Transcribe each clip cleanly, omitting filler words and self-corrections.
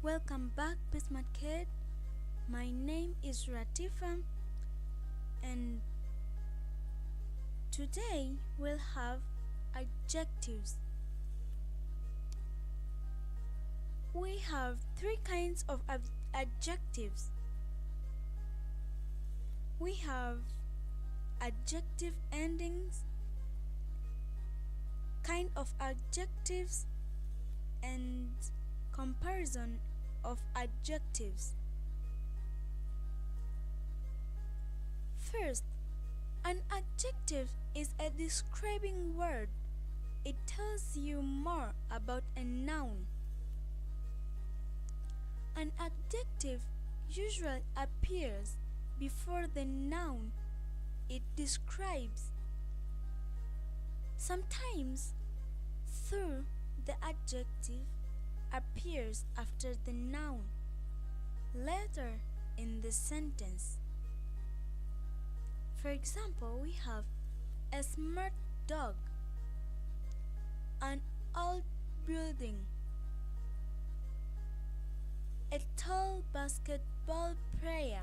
Welcome back, Bismarck Kid. My name is Ratifa, and today we'll have adjectives. We have three kinds of adjectives. We have adjective endings, kind of adjectives, and comparison of adjectives. First, an adjective is a describing word. It tells you more about a noun. An adjective usually appears before the noun it describes. Sometimes, though, the adjective appears after the noun, later in the sentence. For example, we have a smart dog, an old building, a tall basketball player,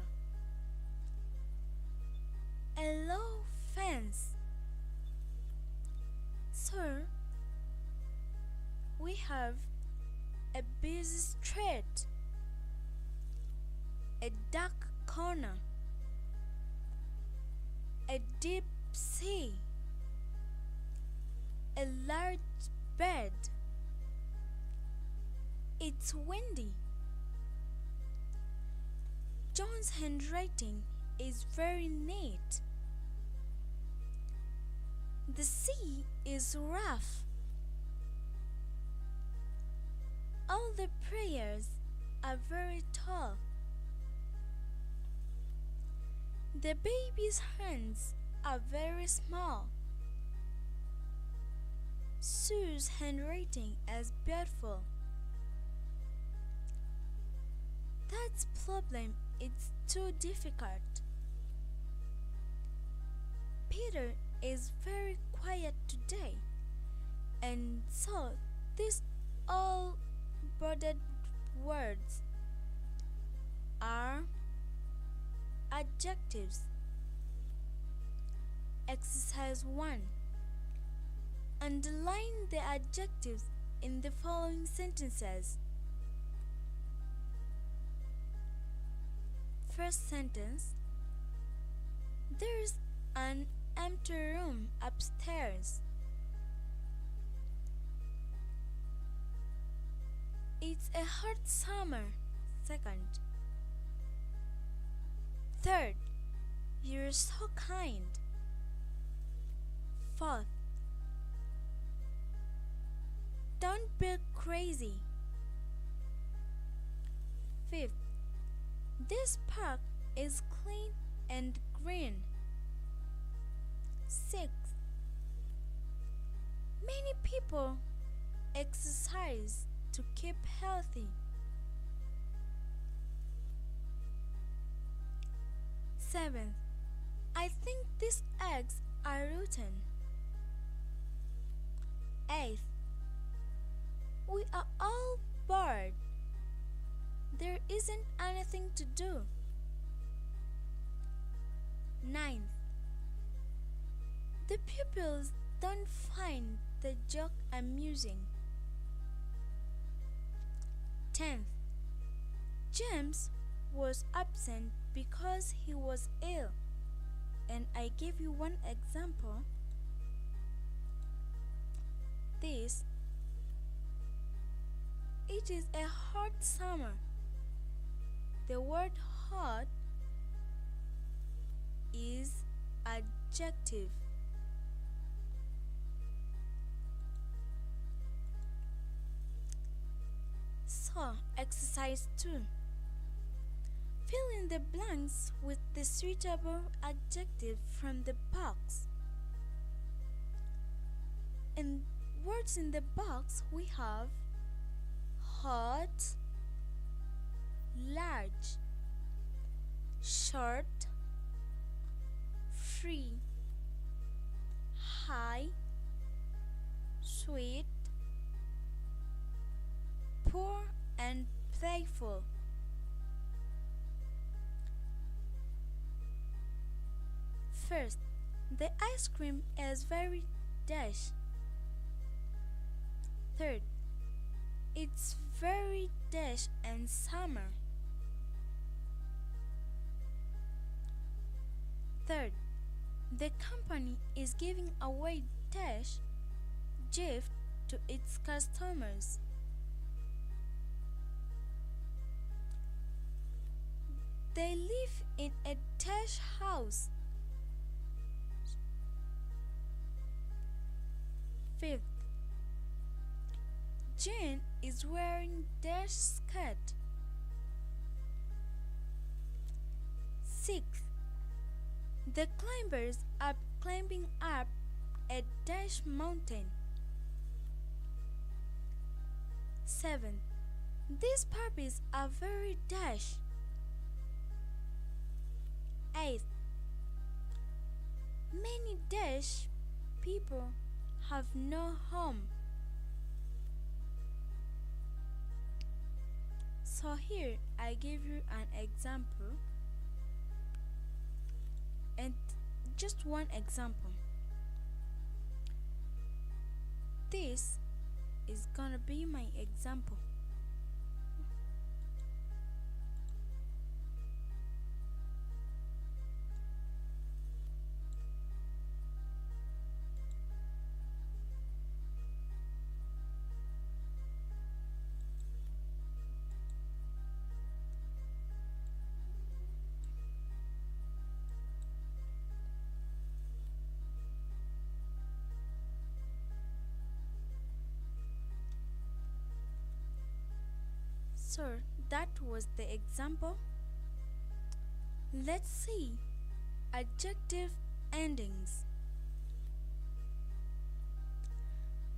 a low fence. So, we have a busy street, a dark corner, a deep sea, a large bed. It's windy. John's handwriting is very neat. The sea is rough. All the players are very tall. The baby's hands are very small. Sue's handwriting is beautiful. Dad's problem is too difficult. Peter is very quiet today, and so these all bordered words are adjectives. Exercise 1. Underline the adjectives in the following sentences. First sentence: there's an empty room upstairs. It's a hot summer. Second. Third, you're so kind. Fourth, don't be crazy. Fifth, this park is clean and green. Sixth, many people exercise to keep healthy. Seventh, I think these eggs are rotten. Eighth, we are all bored. There isn't anything to do. Ninth, the pupils don't find the joke amusing. 10th, James was absent because he was ill, and I gave you one example. This, it is a hot summer. The word hot is adjective. So, exercise 2. Fill in the blanks with the suitable adjective from the box. In words in the box, we have hot, large, short, free, high, sweet, poor, and playful. First, the ice cream is very dash. Third, it's very dash in summer. Third, the company is giving away dash gift to its customers. They live in a dash house. Fifth, Jane is wearing dash skirt. Sixth, the climbers are climbing up a dash mountain. Seventh, these puppies are very dash. Eighth, many dash people have no home. So here I give you an example, and just one example. This is gonna be my example. So that was the example. Let's see adjective endings.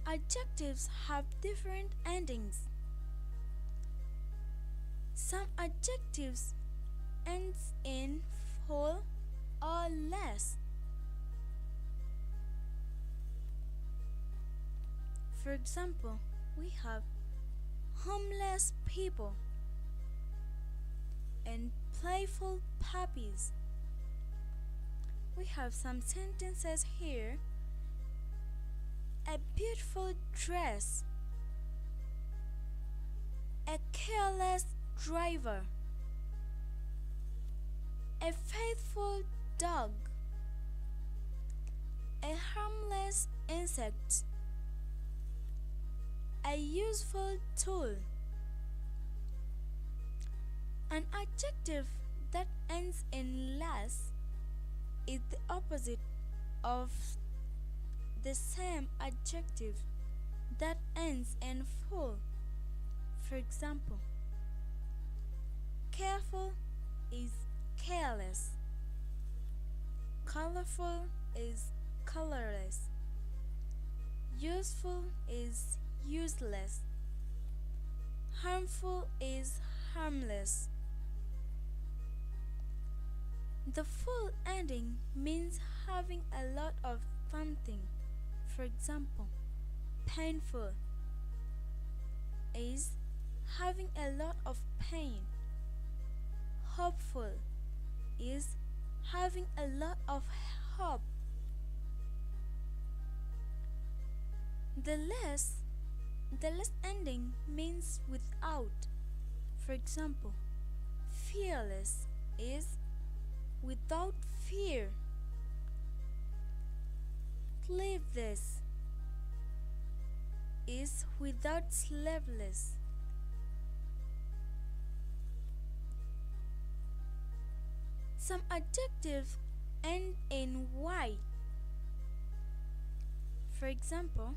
Adjectives have different endings. Some adjectives ends in full or less. For example, we have homeless people and playful puppies. We have some sentences here. A beautiful dress, a careless driver, a faithful dog, a harmless insect, a useful tool. An adjective that ends in less is the opposite of the same adjective that ends in full. For example, careful is careless, colorful is colorless, useful is useless, harmful is harmless. The full ending means having a lot of something. For example, painful is having a lot of pain. Hopeful is having a lot of hope. The less ending means without. For example, fearless is without fear. Sleeveless is without sleeveless. Some adjectives end in y. For example,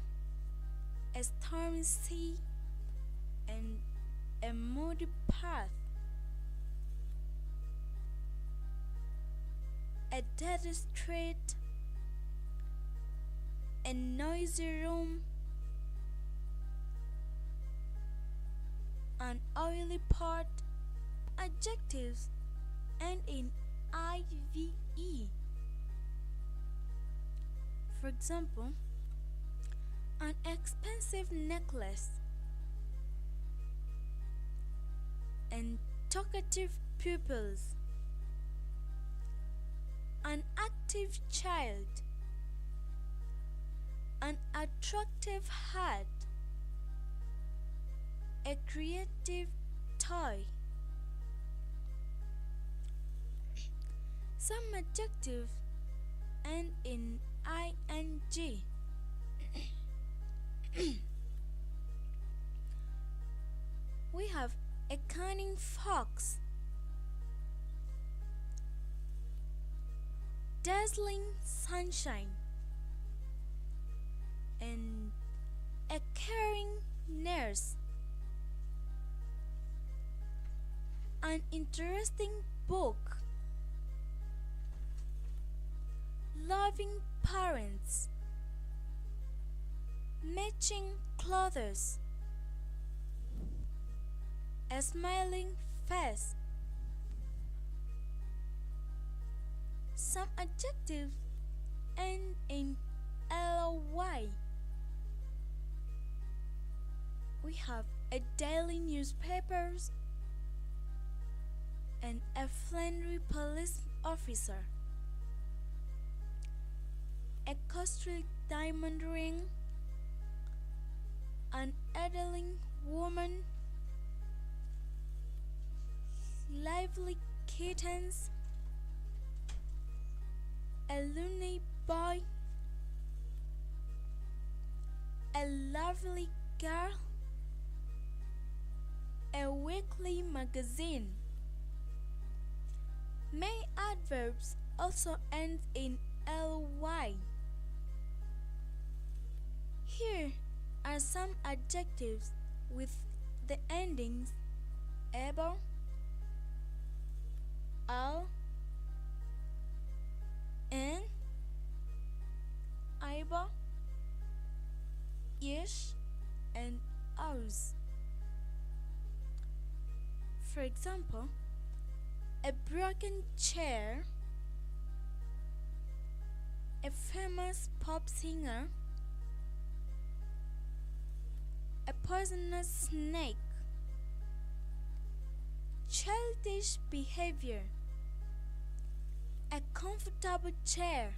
a stormy sea and a muddy path, a dead street, a noisy room, an oily pot. Adjectives end in IVE. For example, an expensive necklace, and talkative pupils, An active child, an attractive hat, a creative toy. Some adjectives end in ing. We have a cunning fox, dazzling sunshine, and a caring nurse. An interesting book, loving parents, matching clothes, a smiling face. Some adjectives end in ly. We have a daily newspapers and a friendly police officer, a costly diamond ring, an elderly woman, lively kittens, a loony boy, a lovely girl, a weekly magazine. Many adverbs also end in ly. Here are some adjectives with the endings able, al, and able, ish, and aus. For example, a broken chair, a famous pop singer, a poisonous snake, childish behavior, a comfortable chair,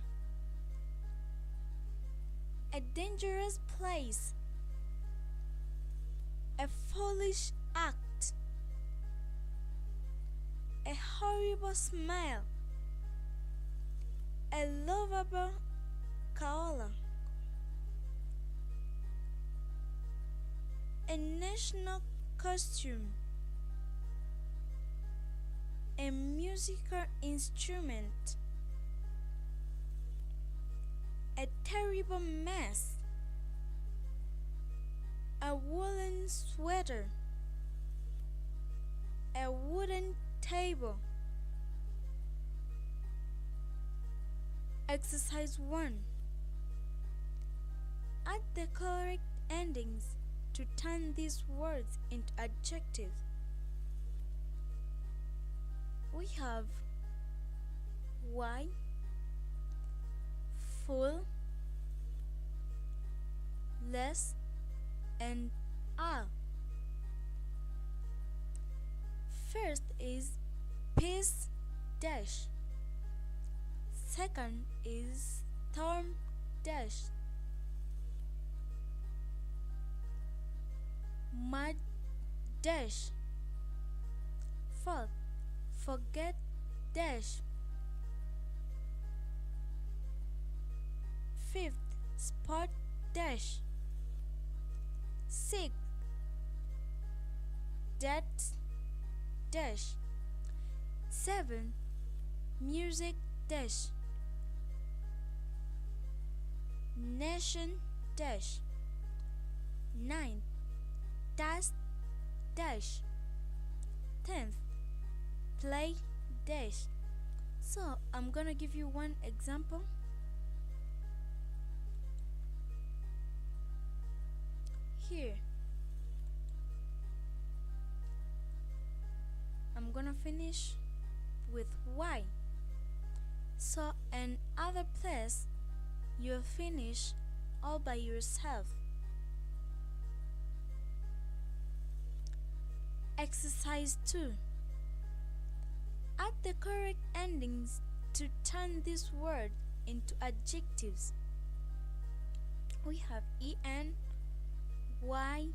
a dangerous place, a foolish act, a horrible smile, a lovable koala, a national costume, a musical instrument, a terrible mess, a woolen sweater, a wooden table. Exercise 1. Add the correct endings to turn these words into adjectives. We have why, full, less, and all. First is peace dash. Second is storm dash. Mud dash. Fourth, forget dash. Fifth, spot dash. Sixth, that dash. 7, music dash. Nation dash. 9, task dash. 10th, play dash. So I'm gonna give you one example. Here I'm gonna finish with why. So in other place you'll finish all by yourself. Exercise 2. Add the correct endings to turn this word into adjectives. We have en, y,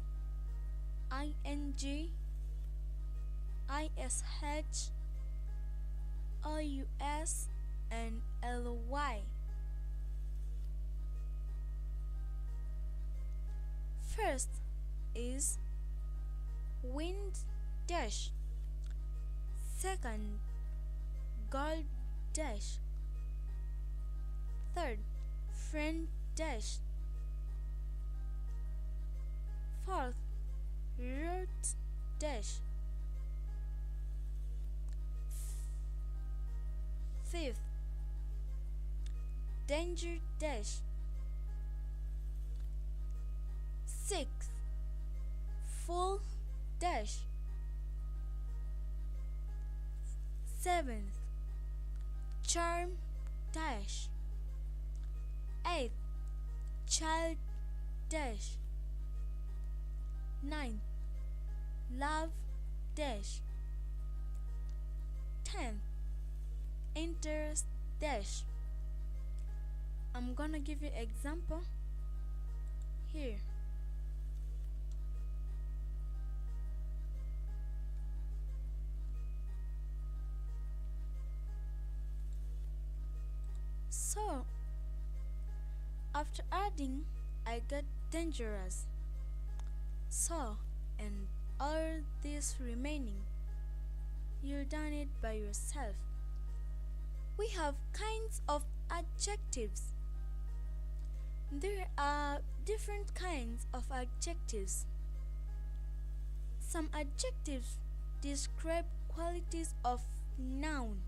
ing, ish, ous, and ly. First is wind dash. Second, gold dash. Third, friend dash. Fourth, root dash. Fifth, danger dash. Sixth, full dash. Seventh, charm dash. Eighth, child dash. Ninth, love dash. 10th, interest dash. I'm gonna give you example here. So after adding, I got dangerous. So, and all this remaining, you done it by yourself. We have kinds of adjectives. There are different kinds of adjectives. Some adjectives describe qualities of noun.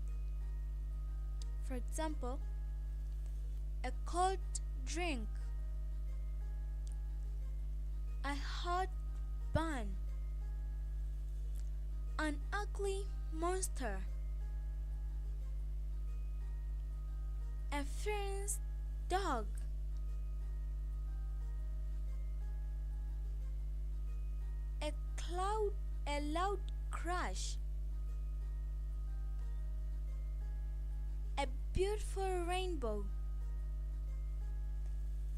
For example, a cold drink, a hot bun, an ugly monster, a fierce dog, a loud crash, a beautiful rainbow,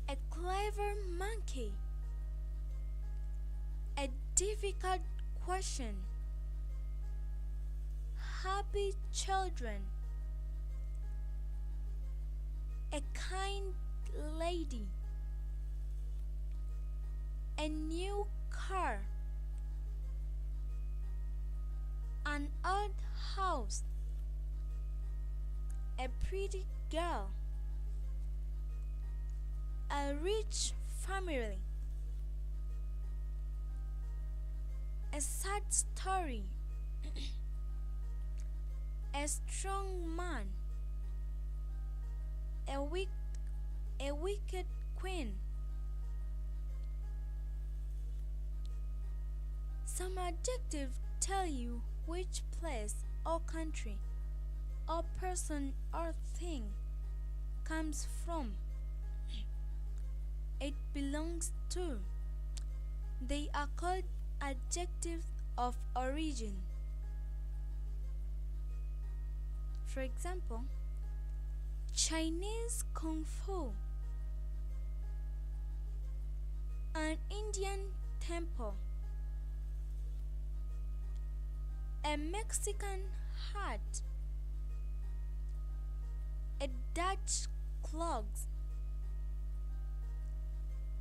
a clever monkey, a difficult question, happy children, a kind lady, a new car, an old house, a pretty girl, a rich family, a sad story, a strong man, a wicked queen. Some adjectives tell you which place or country or person or thing comes from, it belongs to. They are called adjectives of origin. For example, Chinese Kung Fu, an Indian temple, a Mexican hat, a Dutch clogs,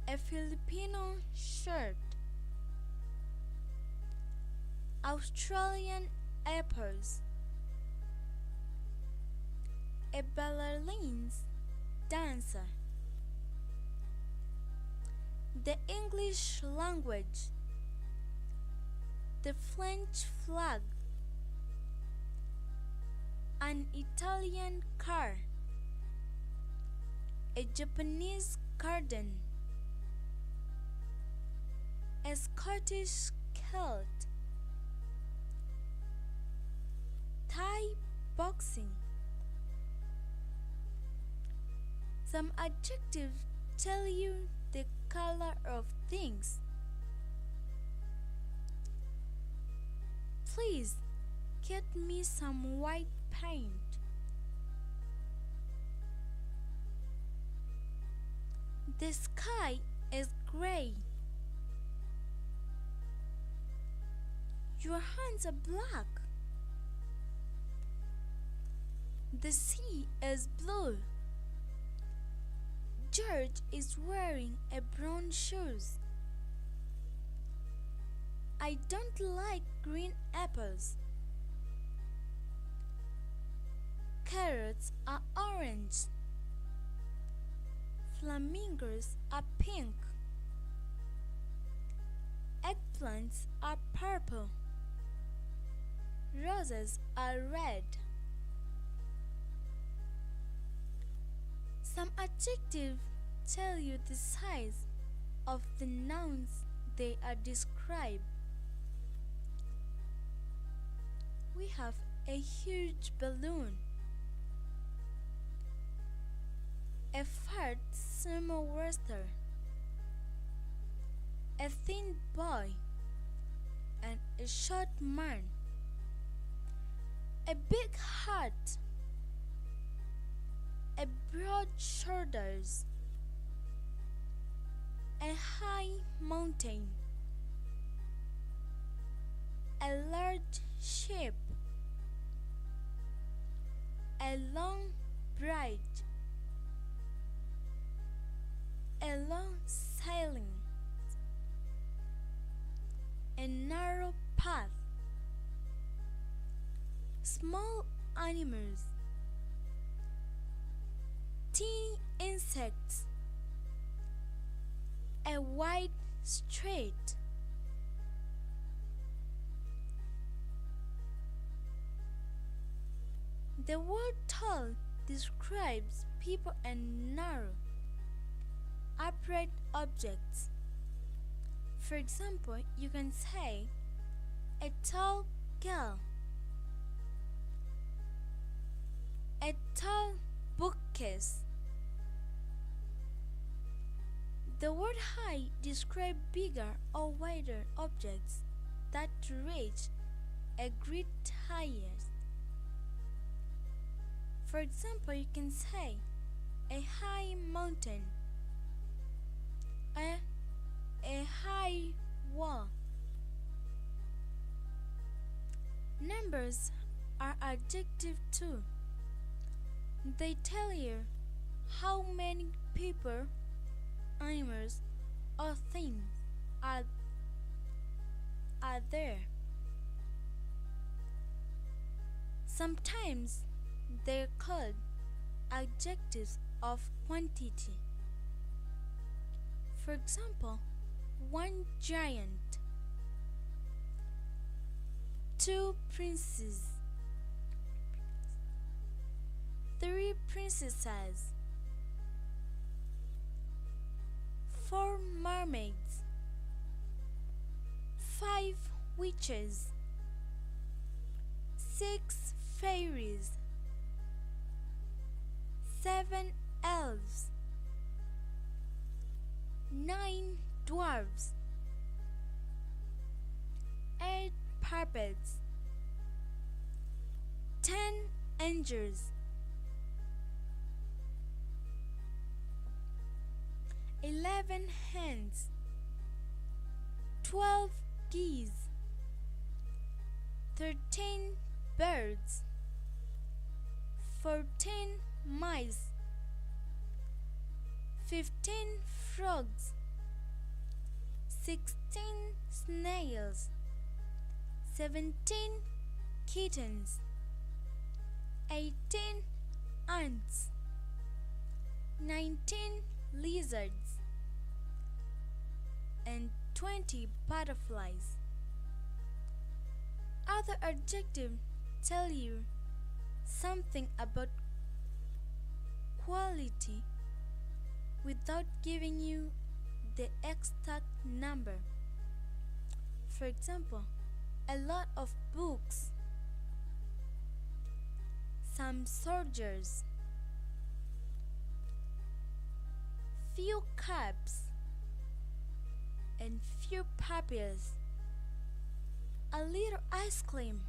a Filipino shirt, Australian apples, a ballerina's dancer, the English language, the French flag, an Italian car, a Japanese garden, a Scottish kilt, Thai boxing. Some adjectives tell you the color of things. Please get me some white paint. The sky is gray. Your hands are black. The sea is blue. George is wearing a brown shoes. I don't like green apples. Carrots are orange. Flamingos are pink. Eggplants are purple. Roses are red. Some adjectives tell you the size of the nouns they are described. We have a huge balloon, a fat sumo wrestler, a thin boy, and a short man, a big hat, a broad shoulders, a high mountain, a large ship, a long bridge, a long sailing, a narrow path, small animals, teeny insects, a wide street. The word tall describes people and narrow, upright objects. For example, you can say a tall girl, a tall bookcase. The word high describes bigger or wider objects that reach a great height. For example, you can say a high mountain, a high wall. Numbers are adjectives too. They tell you how many people, animals, or things are there. Sometimes they're called adjectives of quantity. For example, one giant, two princes, three princesses, four mermaids, five witches, six fairies, seven elves, 9 dwarves, 8 puppets, 10 angels, 11 hens, 12 geese, 13 birds, 14 mice, 15 frogs, 16 snails, 17 kittens, 18 ants, 19 lizards, and 20 butterflies. Other adjectives tell you something about quality without giving you the exact number. For example, a lot of books, some soldiers, few cups, and few puppies, a little ice cream,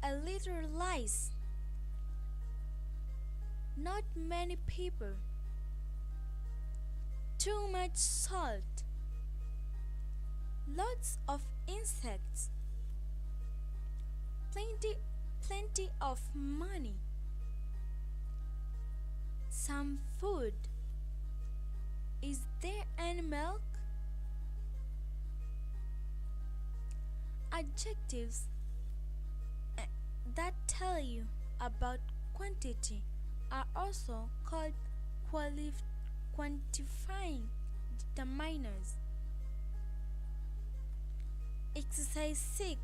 a little lice, not many people, too much salt, lots of insects, plenty of money, some food. Is there any milk? Adjectives that tell you about quantity are also called quantifying determiners. Exercise 6.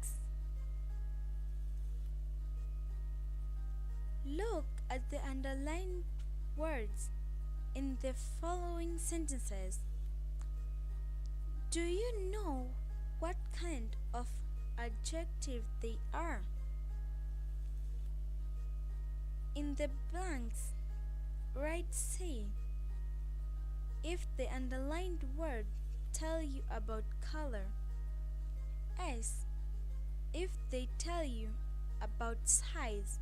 Look at the underlined words in the following sentences. Do you know what kind of adjective they are? In the blanks, write C if the underlined word tell you about color, S if they tell you about size,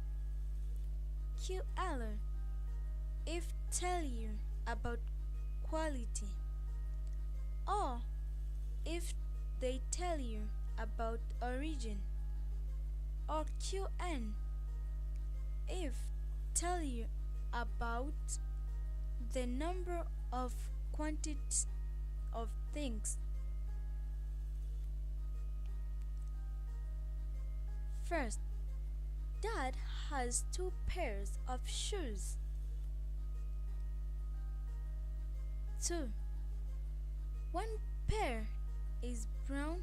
QL if tell you about quality, or if they tell you about origin, or QN if tell you about the number of quantities of things. First, Dad has 2 pairs of shoes. 2. One pair is brown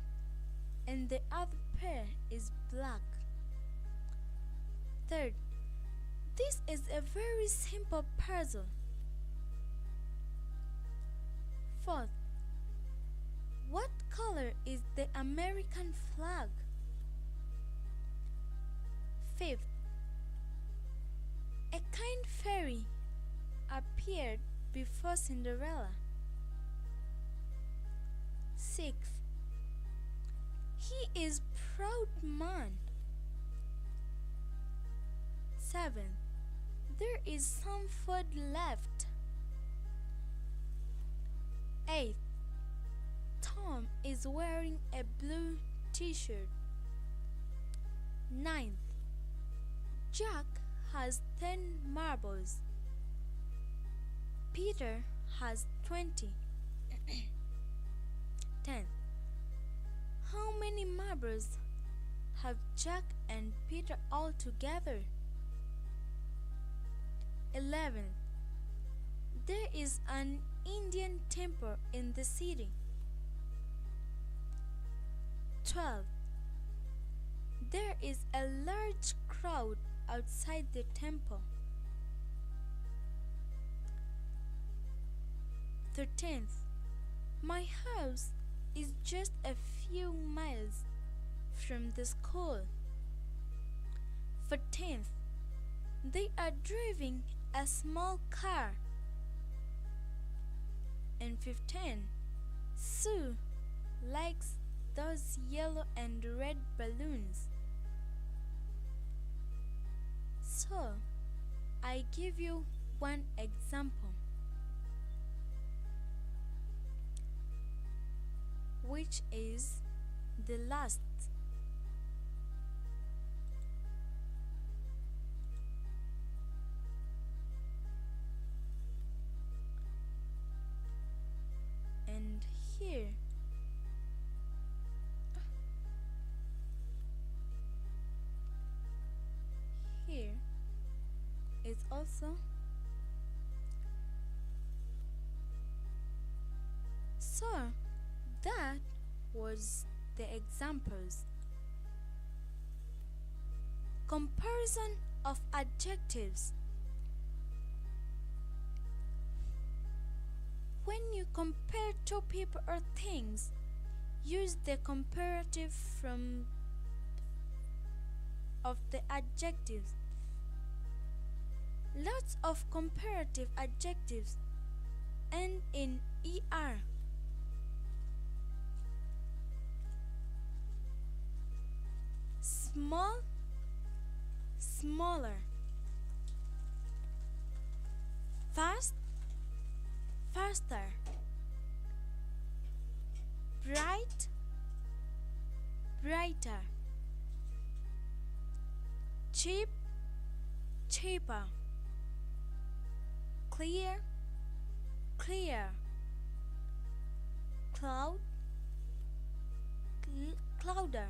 and the other pair is black. Third, this is a very simple puzzle. Fourth, what color is the American flag? Fifth, a kind fairy appeared before Cinderella. Sixth, he is proud man. 7. There is some food left. 8. Tom is wearing a blue t-shirt. 9. Jack has 10 marbles. Peter has 20. 10. How many marbles have Jack and Peter all together? 11. There is an Indian temple in the city. 12. There is a large crowd outside the temple. 13th. My house is just a few miles from the school. 14th. They are driving a small car. And 15. Sue likes those yellow and red balloons. So, I give you one example, which is the last. And here is also so that was the examples. Comparison of adjectives. When you compare 2 people or things, use the comparative form of the adjectives. Lots of comparative adjectives end in ER. Small, smaller. Fast, faster. bright, brighter, cheap, cheaper, clear, clear, cloud, clouder,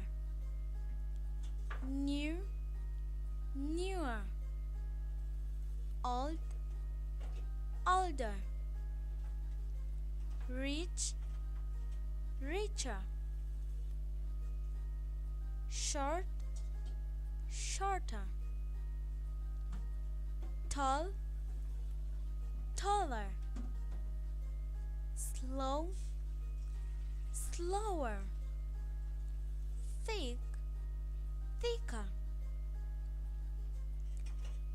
new, newer, old, older, rich, richer, short, shorter, tall, taller, slow, slower, thick, thicker.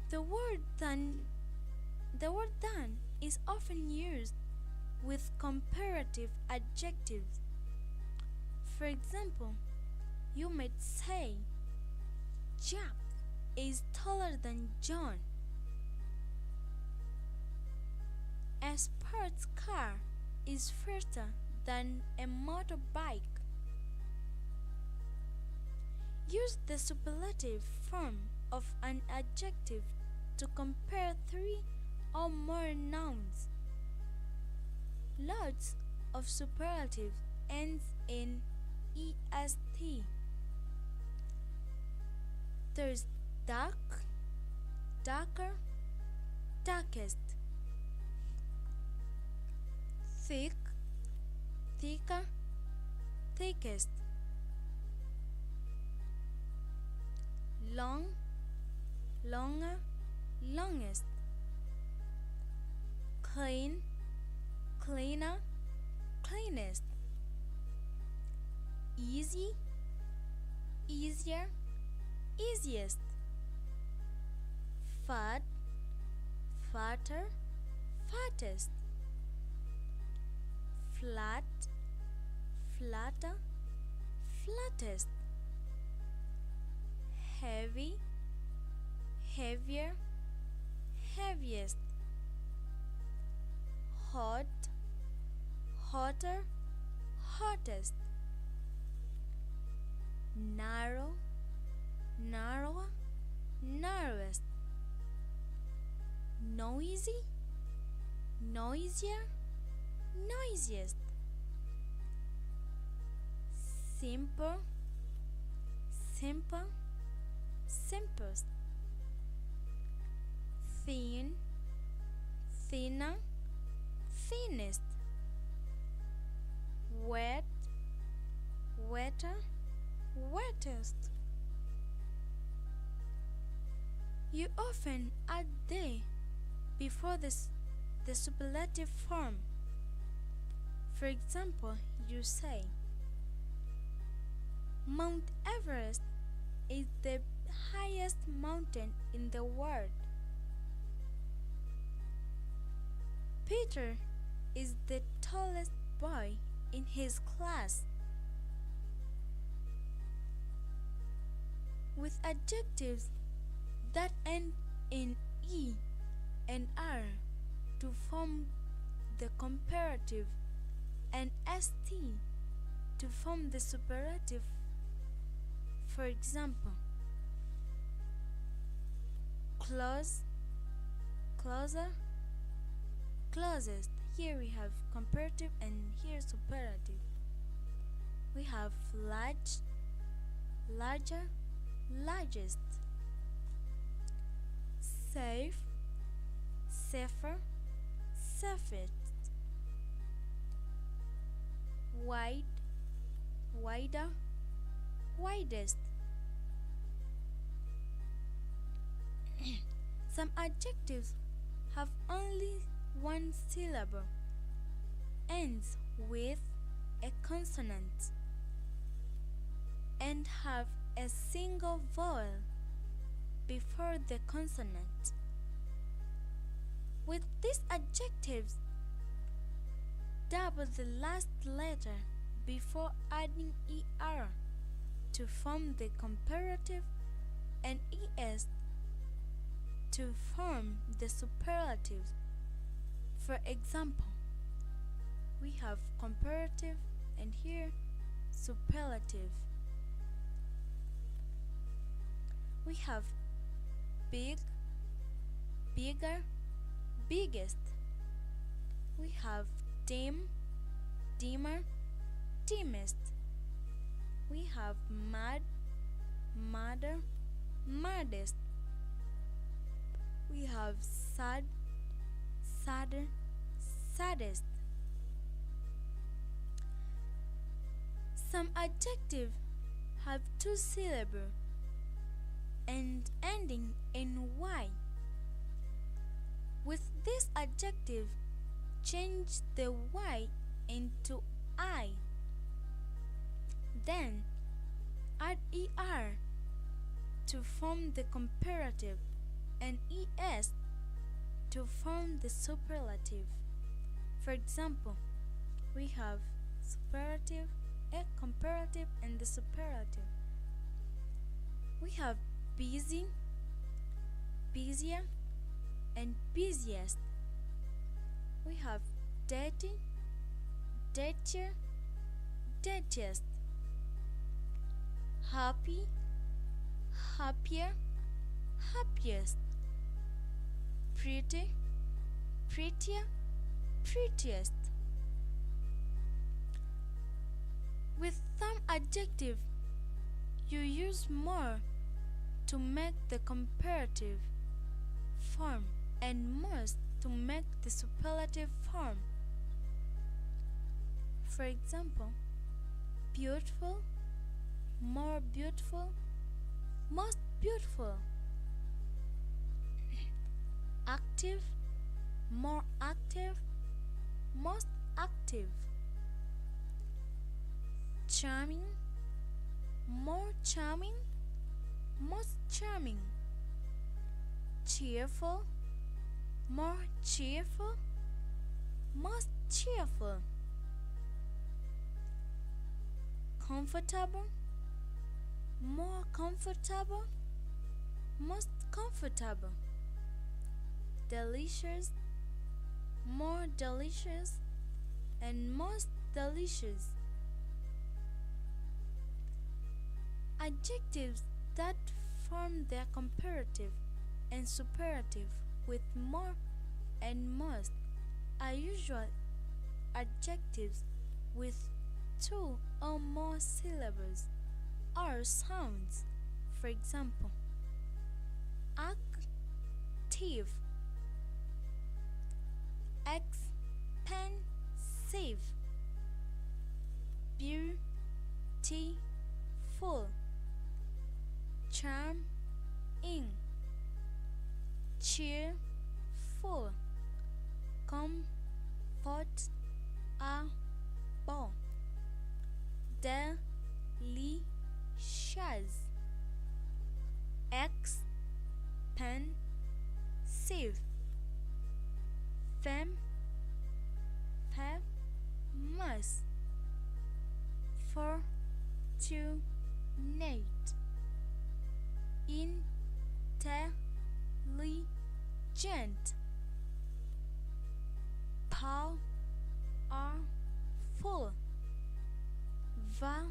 The word than is often used with comparative adjectives. For example, you might say Jack is taller than John. A sports car is faster than a motorbike. Use the superlative form of an adjective to compare three or more nouns. Lots of superlatives ends in est. There's dark, darker, darkest, thick, thicker, thickest, long, longer, longest, clean, cleaner, cleanest, easy, easier, easiest, fat, fatter, fattest, flat, flatter, flattest, heavy, heavier, heaviest, hot, hotter, hottest, narrow, narrower, narrowest, noisy, noisier, noisiest, simple, simple, simplest, thin, thinner, thinnest, wet, wetter, wettest. You often add "the" before the superlative form. For example, you say, Mount Everest is the highest mountain in the world. Peter is the tallest boy in his class. With adjectives that end in E and R to form the comparative and ST to form the superlative. For example, close, closer, closest. Here we have comparative and here superlative. We have large, larger, largest, safe, safer, safest, wide, wider, widest. Some adjectives have only one syllable, ends with a consonant, and have a single vowel before the consonant. With these adjectives, double the last letter before adding er to form the comparative and es to form the superlative. For example, we have comparative and here superlative. We have big, bigger, biggest. We have dim, dimmer, dimmest. We have mad, madder, maddest. We have sad, sadder, saddest. Some adjectives have two syllables and ending in y. With this adjective, change the y into I. Then add er to form the comparative and es to form the superlative. For example, we have superlative, a comparative, and the superlative. We have busy, busier, and busiest. We have dirty, dirtier, dirtiest. Happy, happier, happiest. Pretty, prettier, prettiest. With some adjective, you use more to make the comparative form and most to make the superlative form. For example, beautiful, more beautiful, most beautiful. Active, more active, most active. Charming, more charming, most charming. Cheerful, more cheerful, most cheerful. Comfortable, more comfortable, most comfortable. Delicious, more delicious, and most delicious. Adjectives that form their comparative and superlative with more and most are usual adjectives with two or more syllables or sounds. For example, active, expensive, beautiful, charming, cheerful, comfortable, delicious, expensive, famous, fortunate, intelligent, powerful, valuable.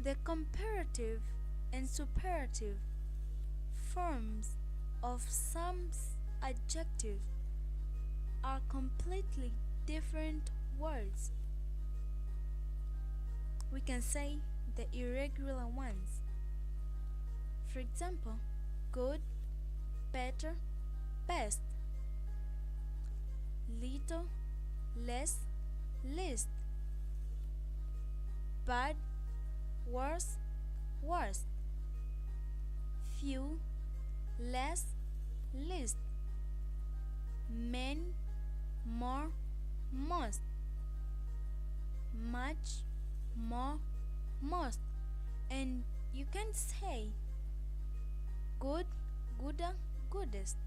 The comparative and superlative forms of some adjectives are completely different words. We can say the irregular ones. For example, good, better, best. Little, less, least. Bad, worse, worst. Few, less, least. Many, more, most. Much, more, most. And you can say good, gooder, goodest,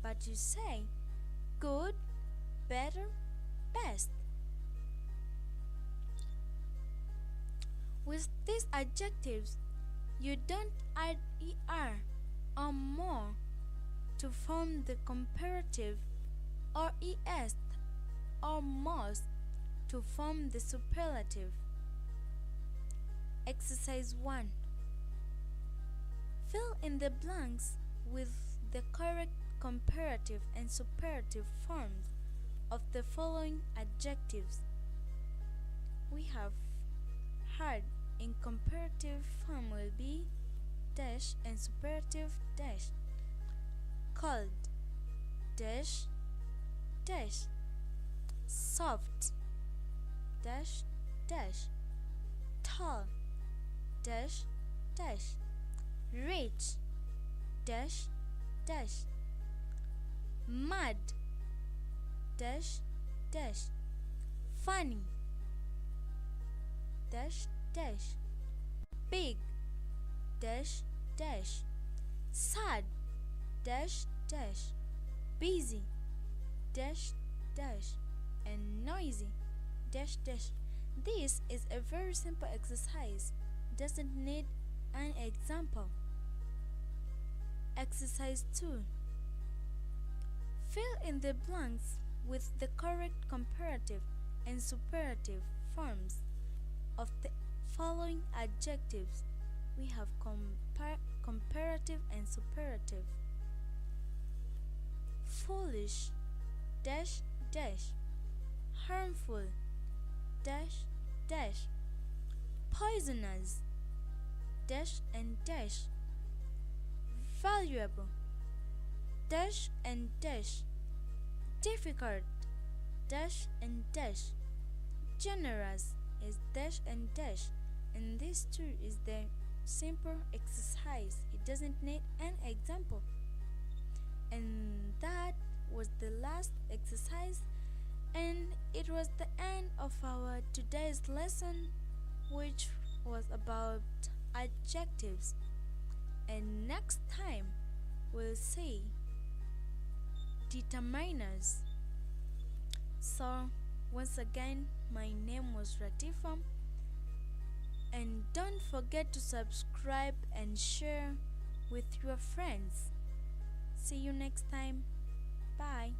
but you say good, better, best. With these adjectives, you don't add er or more to form the comparative or est or most to form the superlative. Exercise 1. Fill in the blanks with the correct comparative and superlative forms of the following adjectives. We have hard in comparative form will be dash and superlative dash. Cold dash dash. Soft dash dash. Tall dash dash. Rich dash dash. Mad dash dash. Funny dash dash. Big dash dash. Sad dash dash. Busy dash dash. And noisy dash dash. This is a very simple exercise. Doesn't need an example. Exercise 2. Fill in the blanks with the correct comparative and superlative forms of the following adjectives. We have comparative and superlative. Foolish dash dash. Harmful dash dash. Poisonous dash and dash. Valuable dash and dash. Difficult dash and dash. Generous is dash and dash, and this too is the simple exercise. It doesn't need an example. And that was the last exercise, and it was the end of our today's lesson, which was about adjectives. And next time we'll see determiners. So once again, my name was Ratifa, and don't forget to subscribe and share with your friends. See you next time. Bye.